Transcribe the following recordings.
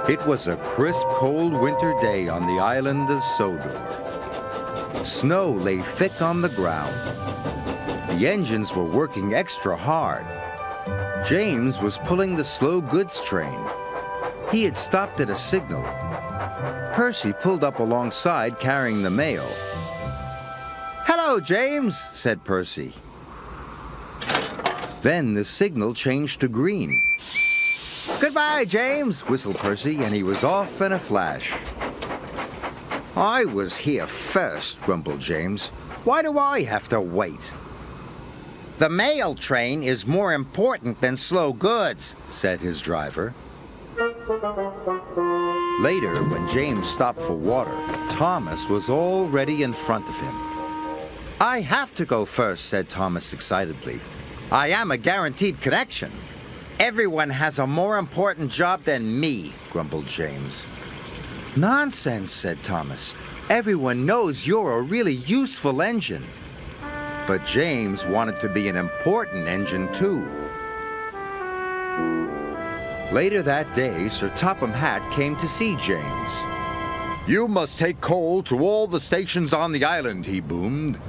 It was a crisp, cold winter day on the island of Sodor. Snow lay thick on the ground. The engines were working extra hard. James was pulling the slow goods train. He had stopped at a signal. Percy pulled up alongside carrying the mail. "Hello, James," said Percy. Then the signal changed to green. "Goodbye, James," whistled Percy, and he was off in a flash. "I was here first," grumbled James. "Why do I have to wait?" "The mail train is more important than slow goods," said his driver. Later, when James stopped for water, Thomas was already in front of him. "I have to go first," said Thomas excitedly. "I am a guaranteed connection." "Everyone has a more important job than me," grumbled James. "Nonsense," said Thomas. "Everyone knows you're a really useful engine." But James wanted to be an important engine, too. Later that day, Sir Topham Hatt came to see James. "You must take coal to all the stations on the island," he boomed.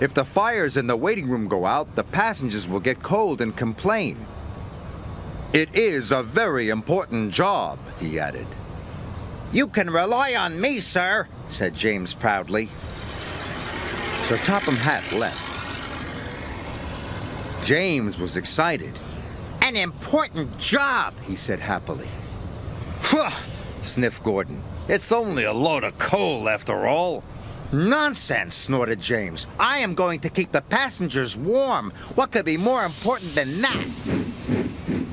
"If the fires in the waiting room go out, the passengers will get cold and complain." "It is a very important job," he added. "You can rely on me, sir," said James proudly. Sir Topham Hatt left. James was excited. "An important job," he said happily. "Phew," sniffed Gordon. "It's only a load of coal, after all." "Nonsense," snorted James. "I am going to keep the passengers warm. What could be more important than that?"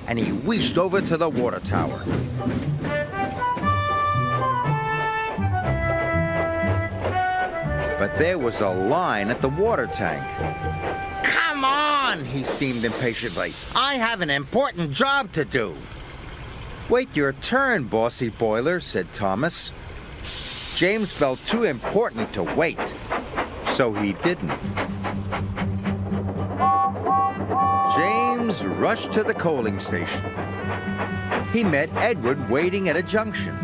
And he wheeshed over to the water tower. But there was a line at the water tank. "Come on," he steamed impatiently. "I have an important job to do." "Wait your turn, bossy boiler," said Thomas. James felt too important to wait, so he didn't. James rushed to the coaling station. He met Edward waiting at a junction.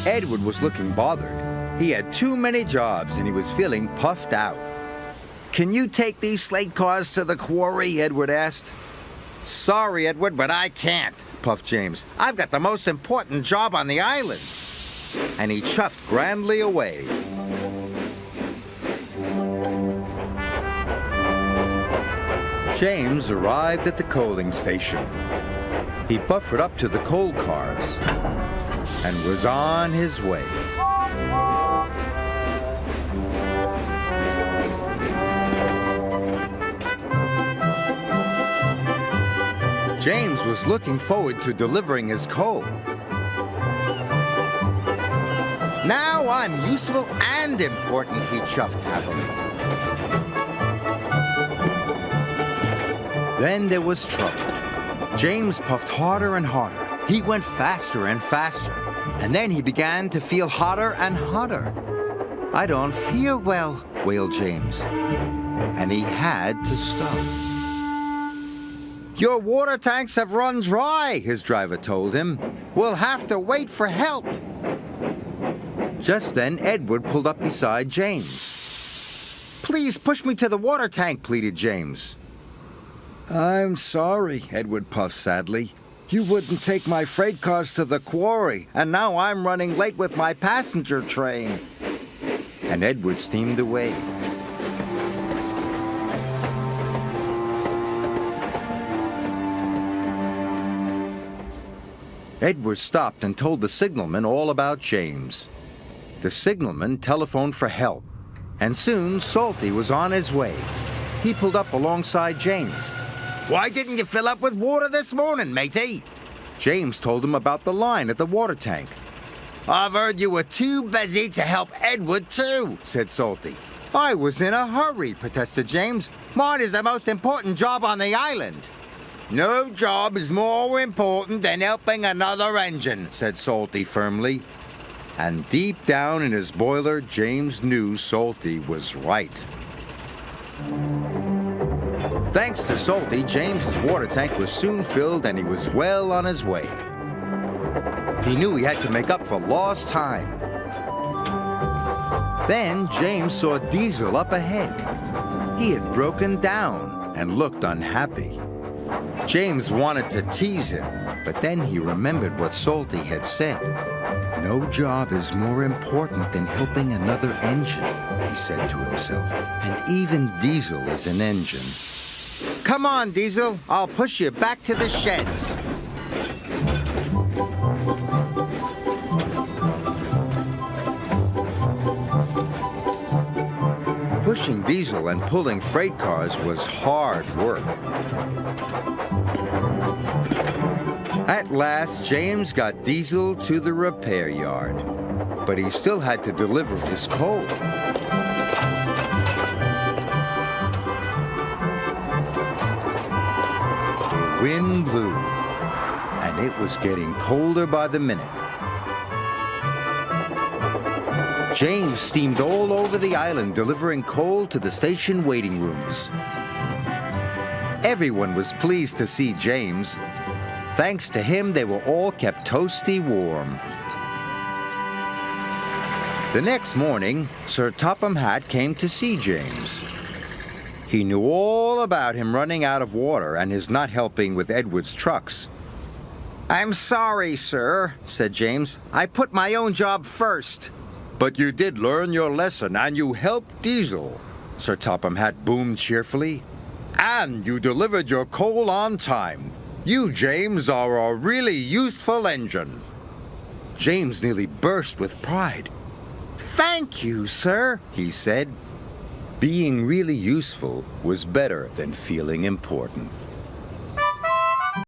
Edward was looking bothered. He had too many jobs and he was feeling puffed out. "Can you take these slate cars to the quarry?" Edward asked. "Sorry, Edward, but I can't," puffed James. "I've got the most important job on the island." And he chuffed grandly away. James arrived at the coaling station. He buffered up to the coal cars and was on his way. James was looking forward to delivering his coal. "Now I'm useful and important," he chuffed happily. Then there was trouble. James puffed harder and harder. He went faster and faster. And then he began to feel hotter and hotter. "I don't feel well," wailed James. And he had to stop. "Your water tanks have run dry," his driver told him. "We'll have to wait for help." Just then, Edward pulled up beside James. "Please push me to the water tank," pleaded James. "I'm sorry," Edward puffed sadly. "You wouldn't take my freight cars to the quarry, and now I'm running late with my passenger train." And Edward steamed away. Edward stopped and told the signalman all about James. The signalman telephoned for help, and soon Salty was on his way. He pulled up alongside James. "Why didn't you fill up with water this morning, matey?" James told him about the line at the water tank. "I've heard you were too busy to help Edward, too," said Salty. "I was in a hurry," protested James. "Mine is the most important job on the island." "No job is more important than helping another engine," said Salty firmly. And deep down in his boiler, James knew Salty was right. Thanks to Salty, James's water tank was soon filled and he was well on his way. He knew he had to make up for lost time. Then James saw Diesel up ahead. He had broken down and looked unhappy. James wanted to tease him, but then he remembered what Salty had said. "No job is more important than helping another engine," he said to himself. "And even Diesel is an engine." "Come on, Diesel. I'll push you back to the sheds." Pushing Diesel and pulling freight cars was hard work. At last, James got Diesel to the repair yard, but he still had to deliver his coal. The wind blew, and it was getting colder by the minute. James steamed all over the island delivering coal to the station waiting rooms. Everyone was pleased to see James. Thanks to him, they were all kept toasty warm. The next morning, Sir Topham Hatt came to see James. He knew all about him running out of water and his not helping with Edward's trucks. "I'm sorry, sir," said James. "I put my own job first." "But you did learn your lesson, and you helped Diesel," Sir Topham Hatt boomed cheerfully. "And you delivered your coal on time. You, James, are a really useful engine." James nearly burst with pride. "Thank you, sir," he said. Being really useful was better than feeling important.